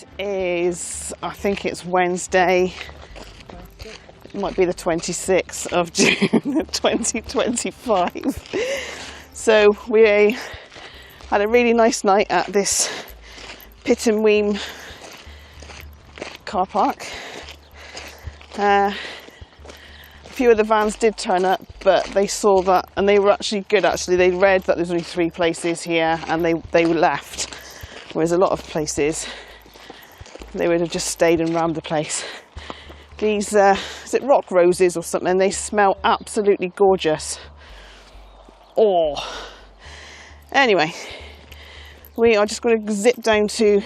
It is, I think it's Wednesday, it might be the 26th of June 2025. So we had a really nice night at this Pittenweem car park. A few of the vans did turn up, but they saw that and they were actually good. Actually, they read that there's only 3 places here and they left, whereas a lot of places they would have just stayed and rammed the place. These is it rock roses or something? They smell absolutely gorgeous. Oh, anyway, we are just going to zip down to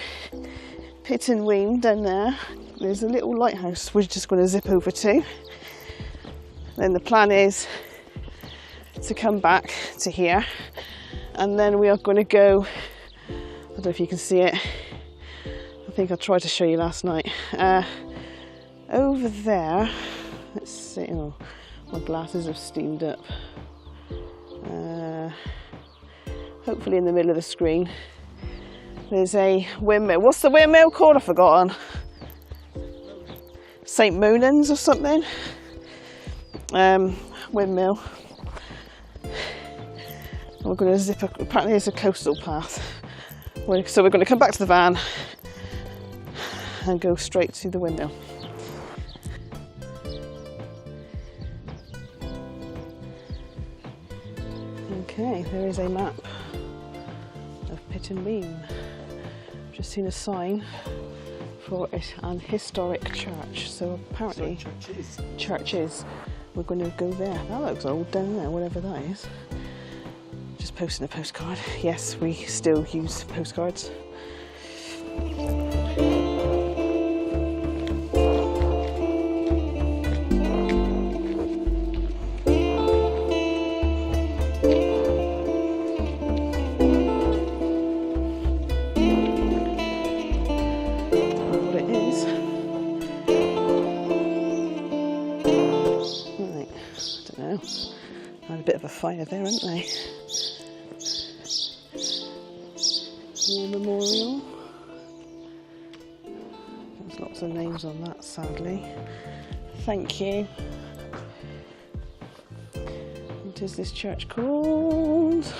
Pittenweem down there. There's a little lighthouse we're just going to zip over to. Then the plan is to come back to here, and then we are going to go, I don't know if you can see it, I think I tried to show you last night, over there, let's see, oh, my glasses have steamed up, hopefully in the middle of the screen, there's a windmill. What's the windmill called? I've forgotten. Monans or something. Windmill. We're going to zip up, apparently there's a coastal path. So we're going to come back to the van and go straight to the windmill. Okay, there is a map of Pittenweem. I've just seen a sign for an historic church, so apparently churches. We're going to go there. That looks old down there, whatever that is. Just posting a postcard. Yes, we still use postcards. Had a bit of a fire there, haven't they? War Memorial. There's lots of names on that, sadly. Thank you. What is this church called?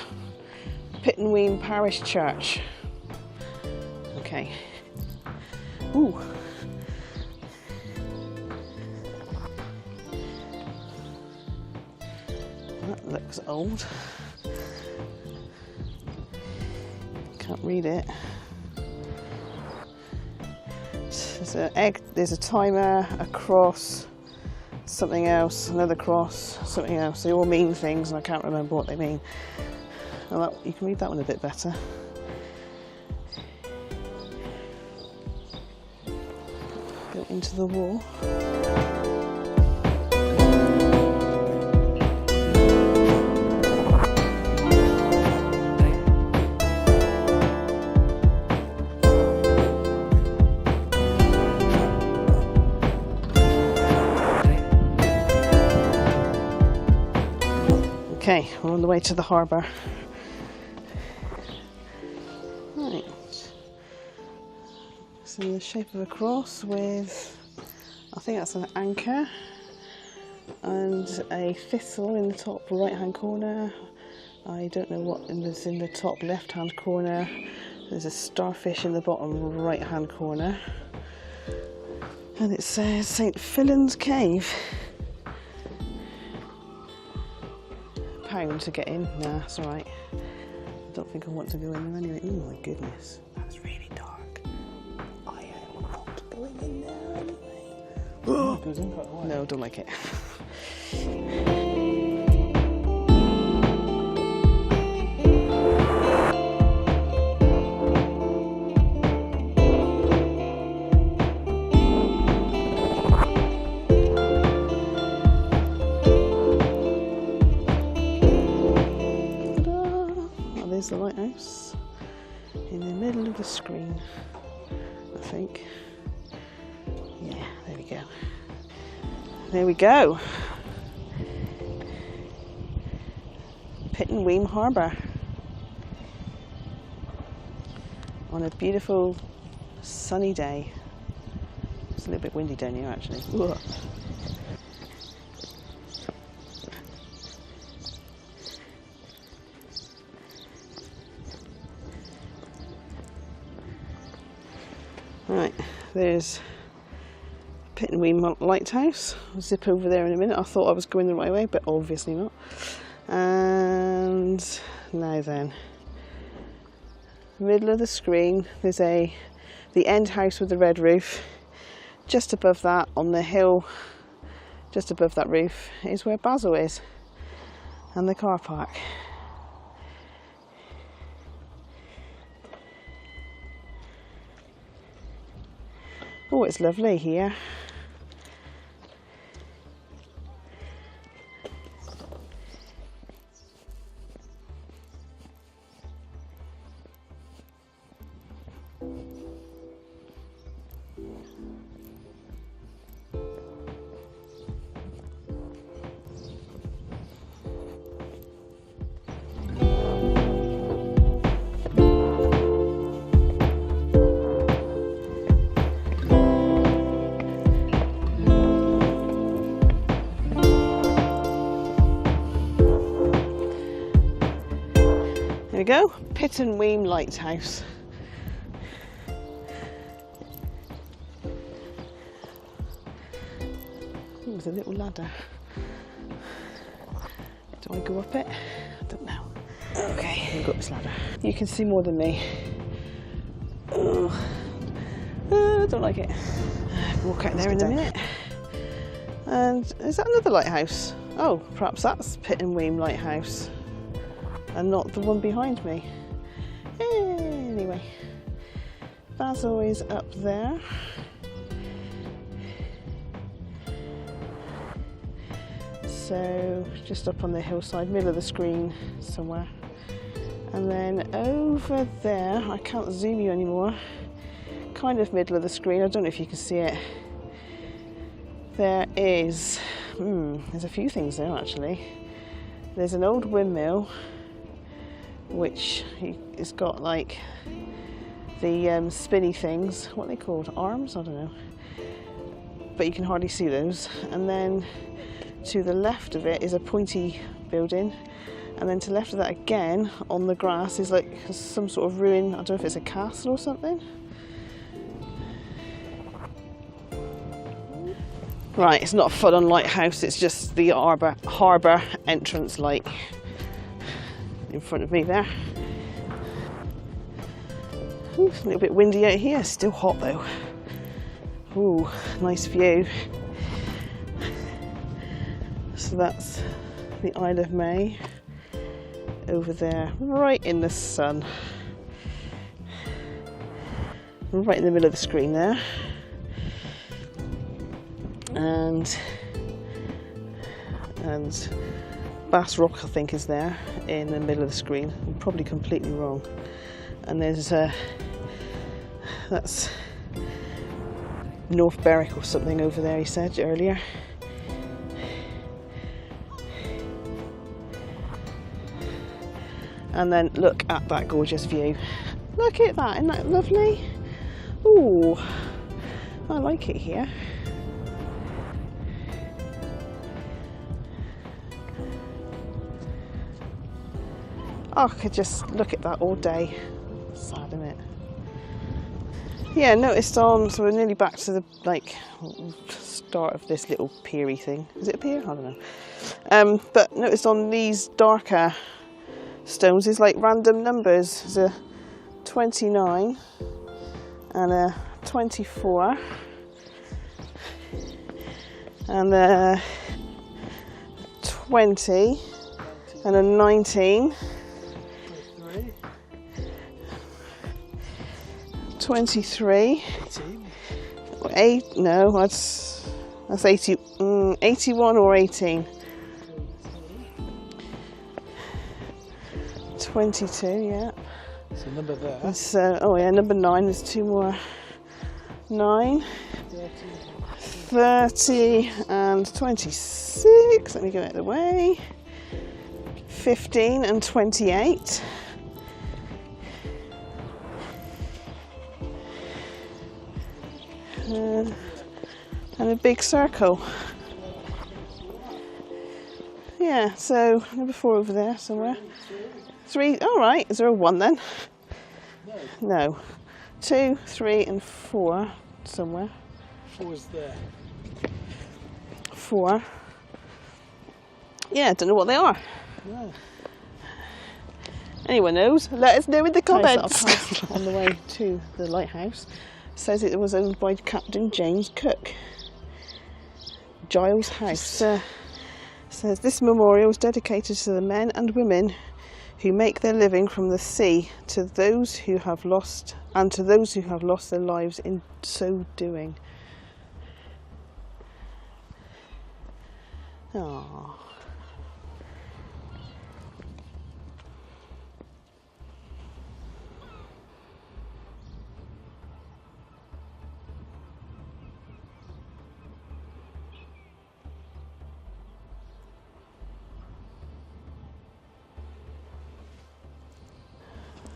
Pittenweem Parish Church. Okay. Ooh. That looks old. Can't read it. There's an egg, there's a timer, a cross, something else, another cross, something else. They all mean things and I can't remember what they mean. Well, you can read that one a bit better. Go into the wall. Okay, we're on the way to the harbour. Right. It's in the shape of a cross with, I think that's an anchor, and a thistle in the top right hand corner. I don't know what is in the top left hand corner. There's a starfish in the bottom right hand corner. And it says stfillanscave. £1 to get in. Nah, it's alright. I don't think I want to go in there anyway. Oh my goodness, that's really dark. I am not going in there anyway. It goes in quite a while. No, don't like it. There's the lighthouse in the middle of the screen, I think. Yeah, there we go. There we go. Pittenweem Harbour on a beautiful sunny day. It's a little bit windy down here actually. Ugh. Right, there's Pittenweem Lighthouse. I'll zip over there in a minute. I thought I was going the right way, but obviously not. And now then, middle of the screen, there's the end house with the red roof. Just above that, on the hill, just above that roof, is where Basil is, and the car park. Oh, it's lovely here. There we go, Pittenweem Lighthouse. Oh, there's a little ladder. Do I go up it? I don't know. Okay, I'll go up this ladder. You can see more than me. Oh, I don't like it. Walk out there in a minute. And is that another lighthouse? Oh, perhaps that's Pittenweem Lighthouse and not the one behind me. Anyway, Basil is up there. So just up on the hillside, middle of the screen somewhere. And then over there, I can't zoom you anymore, kind of middle of the screen, I don't know if you can see it. There is, there's a few things there actually. There's an old windmill, which has got like the spinny things, what are they called? Arms? I don't know. But you can hardly see those. And then to the left of it is a pointy building. And then to the left of that again, on the grass, is like some sort of ruin. I don't know if it's a castle or something. Right, it's not a full-on lighthouse, it's just the harbour entrance light in front of me there. Ooh, it's a little bit windy out here, still hot though. Ooh, nice view. So that's the Isle of May over there, right in the sun. Right in the middle of the screen there. And Bass Rock, I think, is there in the middle of the screen. I'm probably completely wrong. And there's that's North Berwick or something over there, he said earlier. And then look at that gorgeous view. Look at that, isn't that lovely? Ooh, I like it here. Oh, I could just look at that all day. Sad, isn't it? Yeah, noticed on, so we're nearly back to the start of this little piery thing. Is it a pier? I don't know. But noticed on these darker stones is like random numbers. There's a 29 and a 24 and a 20 and a 19. 23. 8, no, that's 80, 81 or 18. 22, yeah. So number there. That's, oh yeah, number 9, there's 2 more. 9, 30 and 26, let me get out of the way. 15 and 28. and a big circle. Yeah, so number 4 over there somewhere. 3, all right, is there a 1 then? No. 2, 3 and 4 somewhere. 4 is there. 4. Yeah, I don't know what they are. No. Anyone knows? Let us know in the comments. On the way to the lighthouse, says it was owned by Captain James Cook. Giles House. Says this memorial is dedicated to the men and women who make their living from the sea, to those who have lost their lives in so doing. Aww.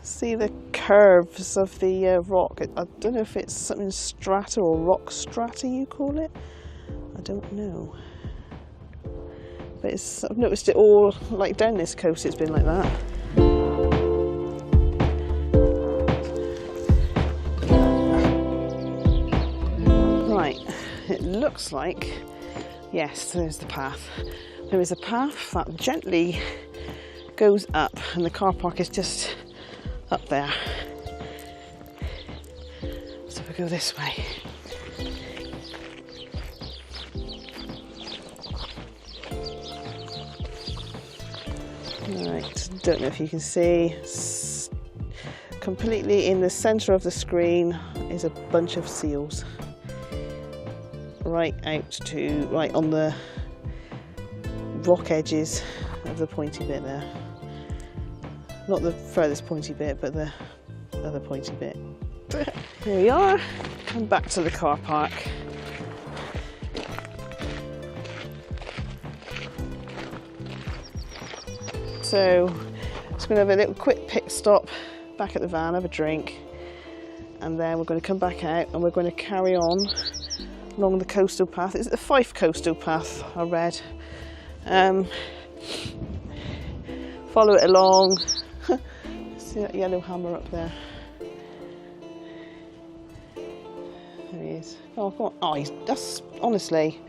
See the curves of the rock. I don't know if it's something strata or rock strata you call it. I don't know. But I've noticed it all, like down this coast it's been like that. Right, it looks like, yes, there's the path. There is a path that gently goes up and the car park is just up there. So we go this way. Right, don't know if you can see, completely in the centre of the screen is a bunch of seals. Right on the rock edges of the pointy bit there. Not the furthest pointy bit, but the other pointy bit. Here we are, and back to the car park. So, just going to have a little quick pit stop back at the van, have a drink, and then we're going to come back out and we're going to carry on along the coastal path. Is it the Fife Coastal Path, I read? Follow it along. See that yellow hammer up there? There he is. Oh, come on. Oh, that's honestly,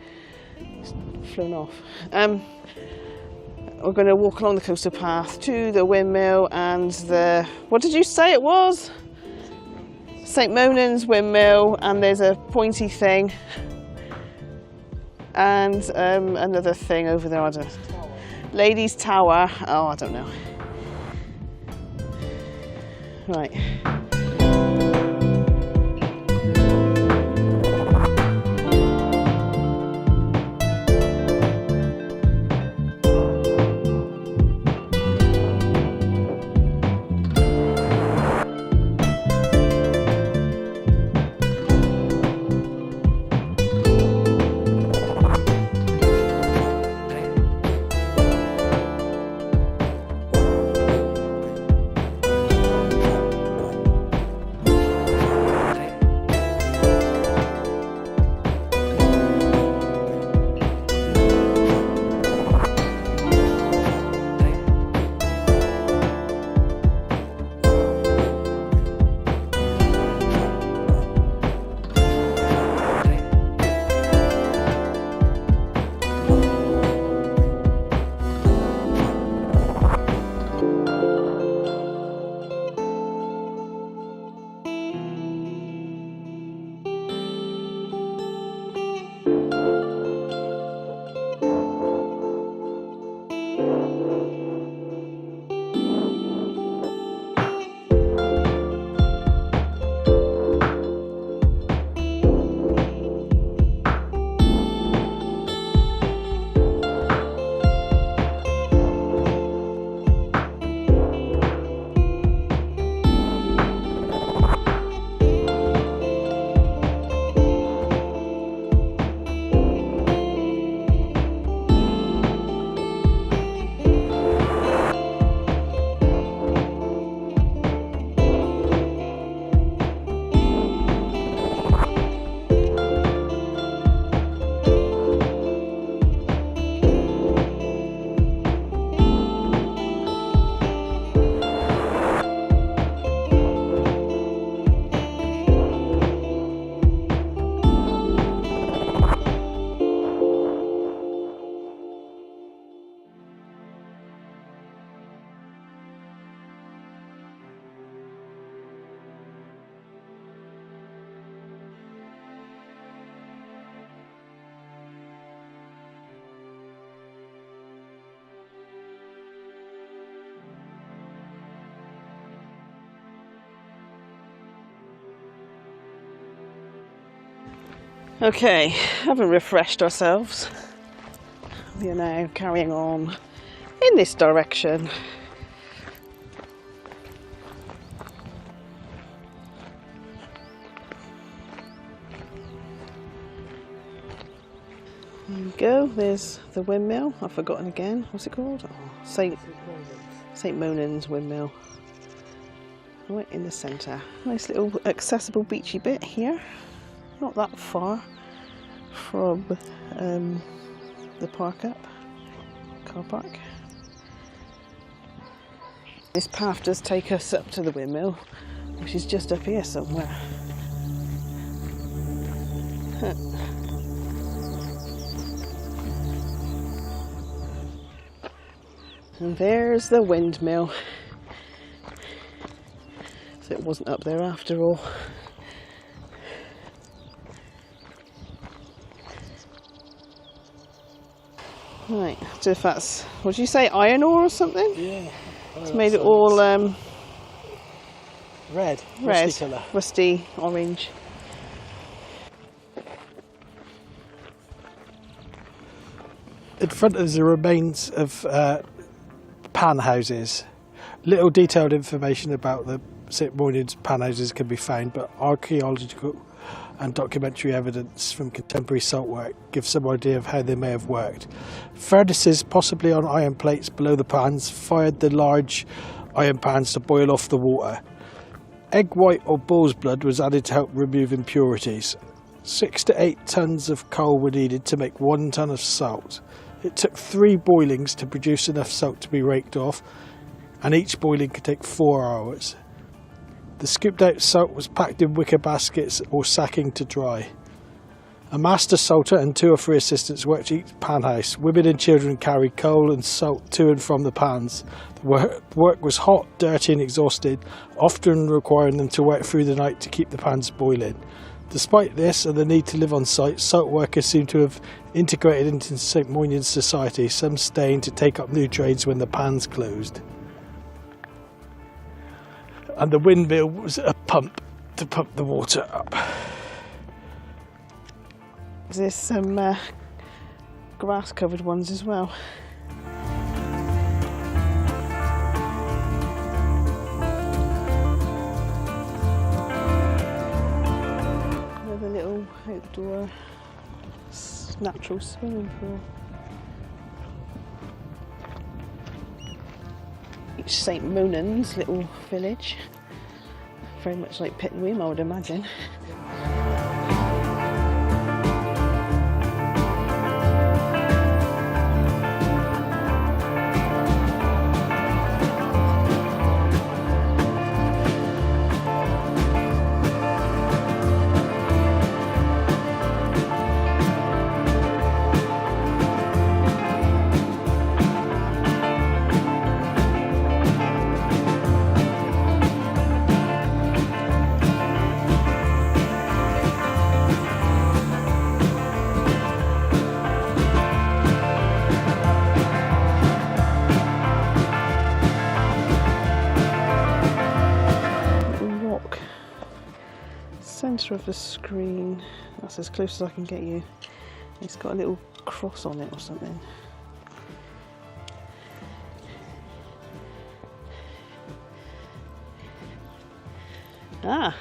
he's flown off. We're going to walk along the coastal path to the windmill and the, what did you say it was? St Monans windmill, and there's a pointy thing. And another thing over there, I don't know. Ladies' Tower. Oh, I don't know. Right. Okay, having refreshed ourselves, we are now carrying on in this direction. There we go, there's the windmill. I've forgotten again. What's it called? Oh, St Monans windmill. Right in the centre. Nice little accessible beachy bit here. Not that far from the car park. This path does take us up to the windmill, which is just up here somewhere. And there's the windmill. So it wasn't up there after all. Right, so if that's, what did you say, iron ore or something? Yeah. It's made it all red, rusty orange. In front of us are remains of pan houses. Little detailed information about the St Monans pan houses can be found, but archaeological and documentary evidence from contemporary salt work gives some idea of how they may have worked. Furnaces, possibly on iron plates below the pans, fired the large iron pans to boil off the water. Egg white or bull's blood was added to help remove impurities. 6 to 8 tons of coal were needed to make 1 ton of salt. It took 3 boilings to produce enough salt to be raked off, and each boiling could take 4 hours. The scooped out salt was packed in wicker baskets or sacking to dry. A master salter and 2 or 3 assistants worked each pan house. Women and children carried coal and salt to and from the pans. The work was hot, dirty and exhausted, often requiring them to work through the night to keep the pans boiling. Despite this and the need to live on site, salt workers seem to have integrated into St Monans society, some staying to take up new trades when the pans closed. And the windmill was a pump to pump the water up. There's some grass covered ones as well. Another little outdoor natural swimming pool. Each St Monans little village, very much like Pittenweem, I would imagine. Centre of the screen, that's as close as I can get you. It's got a little cross on it or something. Ah,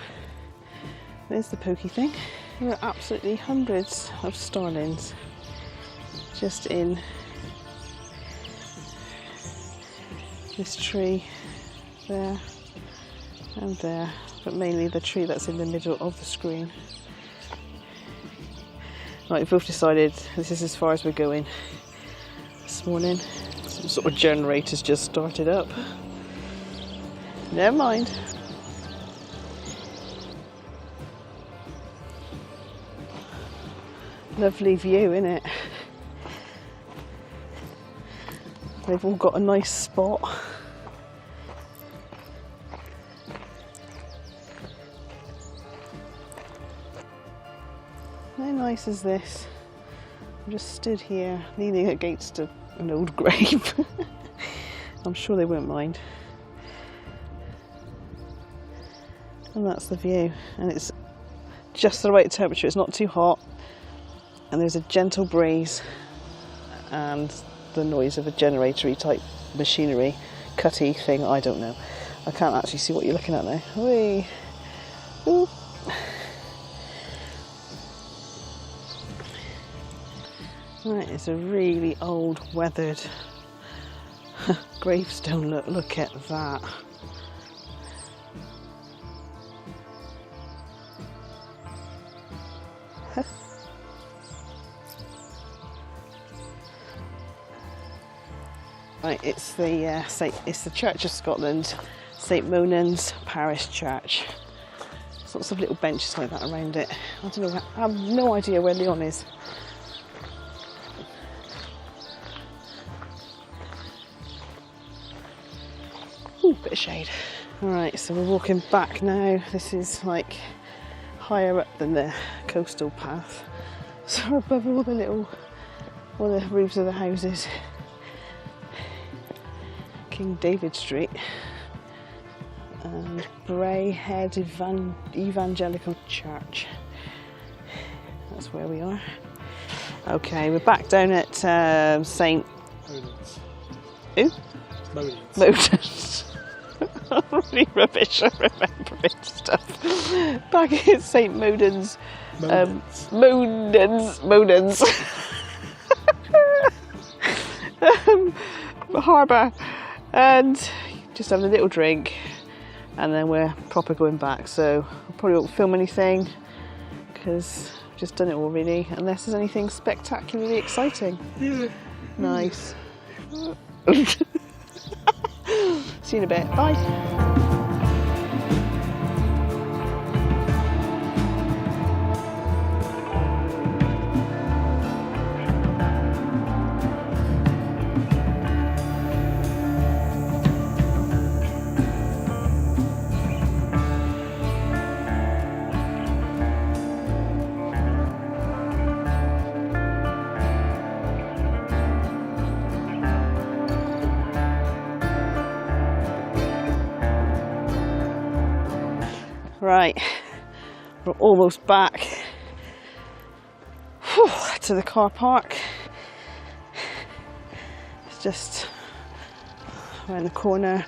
there's the pokey thing. There are absolutely hundreds of starlings just in this tree there and there, but mainly the tree that's in the middle of the screen. Right, we've both decided this is as far as we're going this morning. Some sort of generator's just started up. Never mind. Lovely view, innit? They've all got a nice spot. How nice is this? I'm just stood here leaning against an old grave. I'm sure they won't mind. And that's the view. And it's just the right temperature. It's not too hot, and there's a gentle breeze and the noise of a generatory type machinery, cutty thing, I don't know. I can't actually see what you're looking at now. Whee! Ooh. Right, it's a really old weathered gravestone. Look at that. Right, it's the Church of Scotland, Monans Parish Church. There's lots of little benches like that around it. I don't know. I have no idea where Leon is. Ooh, bit of shade. All right, so we're walking back now. This is like higher up than the coastal path. So we're above all the roofs of the houses. King David Street and Bray Head Evangelical Church. That's where we are. Okay, we're back down at St. Monans. Who? Monans. Monans. I'm really rubbish at remembering stuff. Back at St. Monans. Monans. Harbour. And just having a little drink, and then we're proper going back. So I probably won't film anything because I've just done it all really, unless there's anything spectacularly exciting. Yeah. Nice. See you in a bit. Bye. Right, we're almost back to the car park. It's just around the corner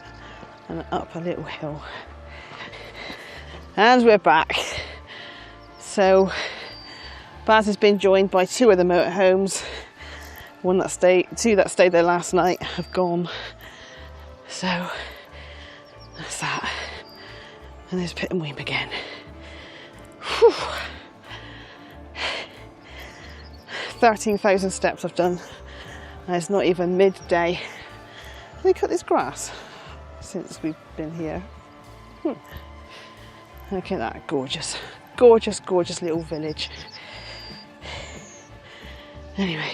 and up a little hill. And we're back. So Baz has been joined by two of the motorhomes. Two that stayed there last night have gone. So that's that. And there's Pittenweem again. Whew. 13,000 steps I've done. And it's not even midday. They cut this grass since we've been here. Look at that gorgeous, gorgeous, gorgeous little village. Anyway.